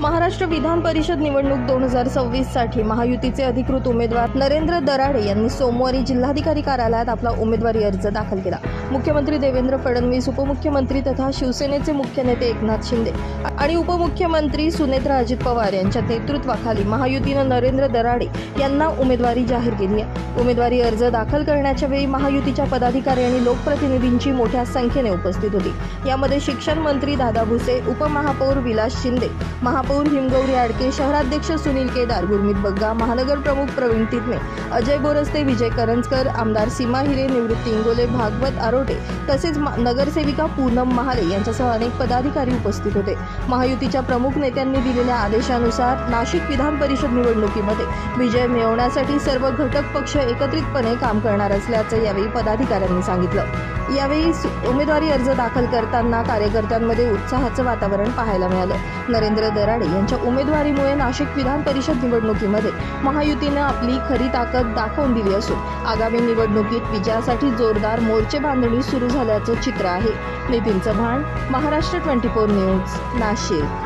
महाराष्ट्र विधान परिषद निवडणूक 2026 साठी महायुतीचे अधिकृत उमेदवार नरेंद्र दराडे यांनी सोमवारी जिल्हाधिकारी कार्यालयात आपला उमेदवारी अर्ज दाखल केला। मुख्यमंत्री देवेंद्र फडणवीस, उपमुख्यमंत्री तथा शिवसेनेचे मुख्य नेते एकनाथ शिंदे आणि उपमुख्यमंत्री सुनेत्रा अजित पवार यांच्या नेतृत्वाखाली महायुतीनं नरेंद्र दराडे यांना उमेदवारी जाहीर केली आहे। उमेदवारी अर्ज दाखल करण्याच्या वेळी महायुतीच्या पदाधिकारी आणि लोकप्रतिनिधींची मोठ्या संख्येने उपस्थित होती। यामध्ये शिक्षण मंत्री दादा भुसे, उपमहापौर विलास शिंदे, महापौर हिमगौरी आडके, शहराध्यक्ष सुनील केदार, गुरमीत बग्गा, महानगर प्रमुख प्रवीण तितमे, अजय बोरस्ते, विजय करंजकर, आमदार सीमा हिरे, निवृत्ती इंगोले, भागवत आरोटे तसेच नगरसेविका पूनम महाले यांच्यासह अनेक पदाधिकारी उपस्थित होते। महायुतीच्या प्रमुख नेत्यांनी दिलेल्या आदेशानुसार नाशिक विधान परिषद निवडणुकीमध्ये विजय मिळवण्यासाठी सर्व घटक पक्ष एकत्रितपणे काम करणार असल्याचं यावेळी पदाधिकाऱ्यांनी सांगितलं। यावेळी उमेदवारी अर्ज दाखल करताना कार्यकर्त्यांमध्ये उत्साहाचं वातावरण पाहायला मिळालं। नरेंद्र दराडे यांच्या उमेदवारीमुळे नाशिक विधान परिषद निवडणुकीमध्ये महायुतीनं आपली खरी ताकद दाखवून दिली असून आगामी निवडणुकीत विजयासाठी जोरदार मोर्चे बांधणी सुरू झाल्याचं चित्र आहे। नितीन चव्हाण, महाराष्ट्र 24 न्यूज, नाशिक।